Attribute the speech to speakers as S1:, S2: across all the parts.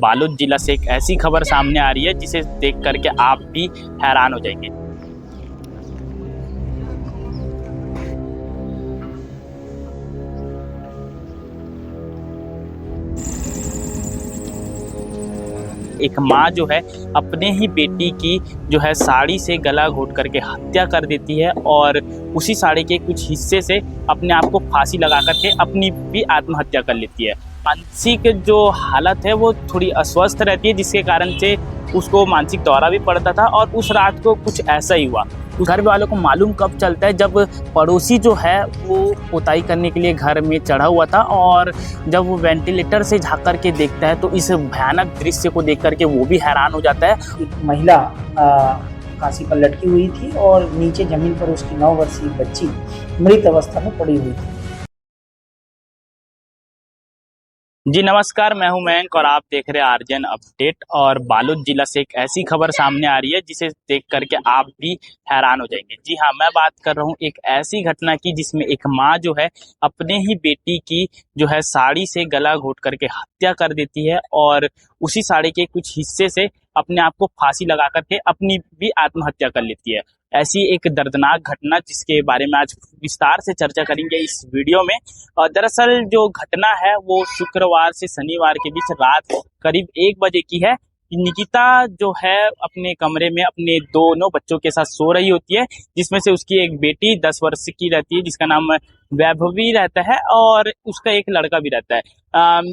S1: बालोद जिला से एक ऐसी खबर सामने आ रही है जिसे देख करके आप भी हैरान हो जाएंगे। एक माँ जो है अपने ही बेटी की जो है साड़ी से गला घोट करके हत्या कर देती है और उसी साड़ी के कुछ हिस्से से अपने आप को फांसी लगा करके अपनी भी आत्महत्या कर लेती है। मानसिक जो हालत है वो थोड़ी अस्वस्थ रहती है, जिसके कारण से उसको मानसिक दौरा भी पड़ता था और उस रात को कुछ ऐसा ही हुआ। घर वालों को मालूम कब चलता है, जब पड़ोसी जो है वो पोताई करने के लिए घर में चढ़ा हुआ था और जब वो वेंटिलेटर से झाँक करके देखता है तो इस भयानक दृश्य को देख करके वो भी हैरान हो जाता है।
S2: एक महिला फांसी पर लटकी हुई थी और नीचे जमीन पर उसकी 9 वर्षीय बच्ची मृत अवस्था में पड़ी हुई थी।
S1: जी नमस्कार, मैं हूं मयंक और आप देख रहे हैं आरजन अपडेट। और बालोद जिला से एक ऐसी खबर सामने आ रही है जिसे देख करके आप भी हैरान हो जाएंगे। जी हाँ, मैं बात कर रहा हूं एक ऐसी घटना की जिसमें एक माँ जो है अपने ही बेटी की जो है साड़ी से गला घोट करके हत्या कर देती है और उसी साड़ी के कुछ हिस्से से अपने आप को फांसी लगा करके अपनी भी आत्महत्या कर लेती है। ऐसी एक दर्दनाक घटना जिसके बारे में आज विस्तार से चर्चा करेंगे इस वीडियो में। और दरअसल जो घटना है वो शुक्रवार से शनिवार के बीच रात करीब 1 बजे की है। निकिता जो है अपने कमरे में अपने दोनों बच्चों के साथ सो रही होती है, जिसमें से उसकी एक बेटी 10 वर्ष की रहती है जिसका नाम वैभवी रहता है और उसका एक लड़का भी रहता है।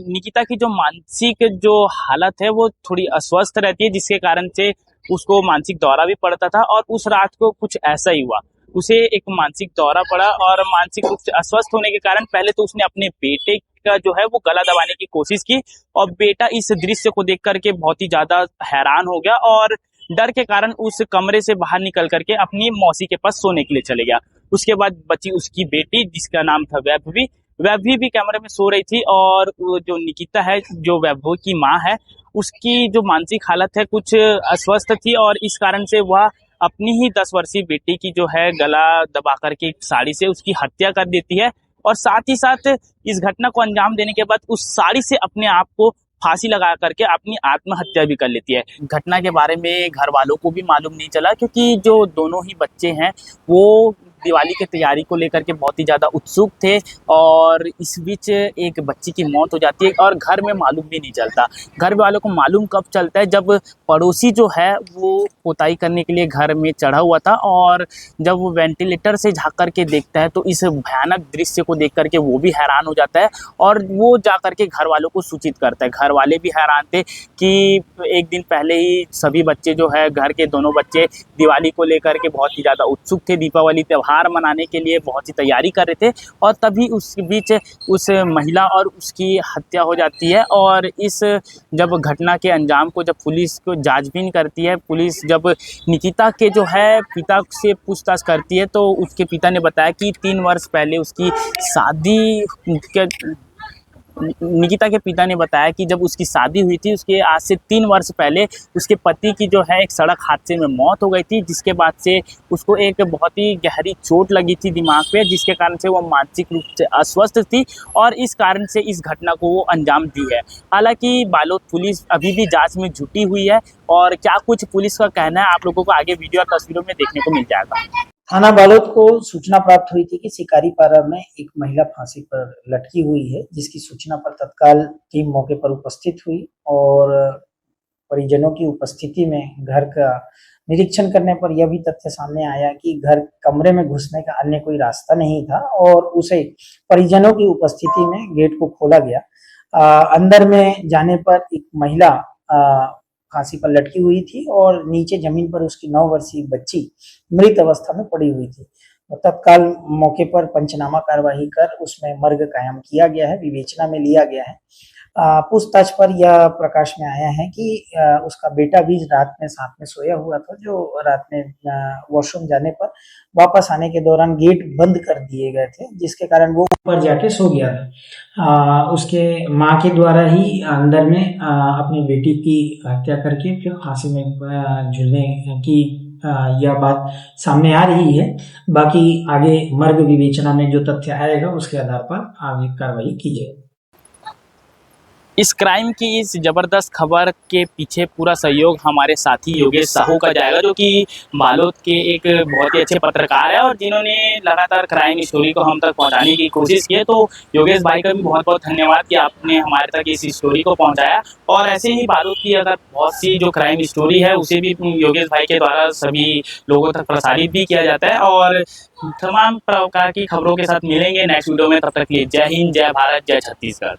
S1: निकिता की जो मानसिक जो हालत है वो थोड़ी अस्वस्थ रहती है, जिसके कारण से उसको मानसिक दौरा भी पड़ता था और उस रात को कुछ ऐसा ही हुआ। उसे एक मानसिक दौरा पड़ा और मानसिक रूप से अस्वस्थ होने के कारण पहले तो उसने अपने बेटे का जो है वो गला दबाने की कोशिश की और बेटा इस दृश्य को देख करके बहुत ही ज्यादा हैरान हो गया और डर के कारण उस कमरे से बाहर निकल करके अपनी मौसी के पास सोने के लिए चले गया। उसके बाद बची उसकी बेटी जिसका नाम था वैभवी। वैभवी भी कमरे में सो रही थी और जो निकिता है जो वैभव की माँ है उसकी जो मानसिक हालत है कुछ अस्वस्थ थी और इस कारण से वह अपनी ही 10 वर्षीय बेटी की जो है गला दबा करके साड़ी से उसकी हत्या कर देती है और साथ ही साथ इस घटना को अंजाम देने के बाद उस साड़ी से अपने आप को फांसी लगा करके अपनी आत्महत्या भी कर लेती है। घटना के बारे में घर वालों को भी मालूम नहीं चला क्योंकि जो दोनों ही बच्चे हैं वो दिवाली की तैयारी को लेकर के बहुत ही ज़्यादा उत्सुक थे और इस बीच एक बच्ची की मौत हो जाती है और घर में मालूम भी नहीं चलता। घर वालों को मालूम कब चलता है, जब पड़ोसी जो है वो पोताई करने के लिए घर में चढ़ा हुआ था और जब वो वेंटिलेटर से झाँक करके देखता है तो इस भयानक दृश्य को देख करके वो भी हैरान हो जाता है और वो जा करके घर वालों को सूचित करता है। घर वाले भी हैरान थे कि एक दिन पहले ही सभी बच्चे जो है घर के दोनों बच्चे दिवाली को लेकर के बहुत ही ज़्यादा उत्सुक थे, दीपावली त्योहार मनाने के लिए बहुत ही तैयारी कर रहे थे और तभी उस बीच उस महिला और उसकी हत्या हो जाती है। और इस जब घटना के अंजाम को जब पुलिस को जांचबीन करती है, पुलिस जब निकिता के जो है पिता से पूछताछ करती है तो उसके पिता ने बताया कि 3 वर्ष पहले उसकी शादी के निकिता के पिता ने बताया कि जब उसकी शादी हुई थी उसके आज से 3 वर्ष पहले उसके पति की जो है एक सड़क हादसे में मौत हो गई थी, जिसके बाद से उसको एक बहुत ही गहरी चोट लगी थी दिमाग पे, जिसके कारण से वो मानसिक रूप से अस्वस्थ थी और इस कारण से इस घटना को वो अंजाम दी है। हालांकि बालोद पुलिस अभी भी जांच में जुटी हुई है और क्या कुछ पुलिस का कहना है आप लोगों को आगे वीडियो और तस्वीरों में देखने को मिल जाएगा।
S2: थाना बालोद को सूचना प्राप्त हुई थी कि शिकारी पारा में एक महिला फांसी पर लटकी हुई है, जिसकी सूचना पर तत्काल टीम मौके पर उपस्थित हुई और परिजनों की उपस्थिति में घर का निरीक्षण करने पर यह भी तथ्य सामने आया कि घर कमरे में घुसने का अन्य कोई रास्ता नहीं था और उसे परिजनों की उपस्थिति में गेट को खोला गया। अंदर में जाने पर एक महिला फांसी पर लटकी हुई थी और नीचे जमीन पर उसकी 9 वर्षीय बच्ची मृत अवस्था में पड़ी हुई थी। तत्काल मौके पर पंचनामा कार्यवाही कर उसमें मर्ग कायम किया गया है, विवेचना में लिया गया है। पूछताछ पर यह प्रकाश में आया है कि उसका बेटा भी रात में साथ में सोया हुआ था, जो रात में वॉशरूम जाने पर वापस आने के दौरान गेट बंद कर दिए गए थे, जिसके कारण वो ऊपर जाके सो गया था। उसके माँ के द्वारा ही अंदर में अपनी बेटी की हत्या करके फिर फांसी में झूलने की यह बात सामने आ रही है। बाकी आगे मर्ग विवेचना में जो तथ्य आएगा उसके आधार पर आगे कार्रवाई की जाएगी।
S1: इस क्राइम की इस ज़बरदस्त खबर के पीछे पूरा सहयोग हमारे साथी योगेश साहू का जाएगा, जो कि बालोद के एक बहुत ही अच्छे पत्रकार है और जिन्होंने लगातार क्राइम स्टोरी को हम तक पहुंचाने की कोशिश की है। तो योगेश भाई का भी बहुत बहुत धन्यवाद कि आपने हमारे तक इस स्टोरी को पहुंचाया। और ऐसे ही बालोद की अगर बहुत सी जो क्राइम स्टोरी है उसे भी योगेश भाई के द्वारा सभी लोगों तक प्रसारित भी किया जाता है। और तमाम प्रकार की खबरों के साथ मिलेंगे नेक्स्ट वीडियो में। तब तक के लिए जय हिंद, जय भारत, जय छत्तीसगढ़।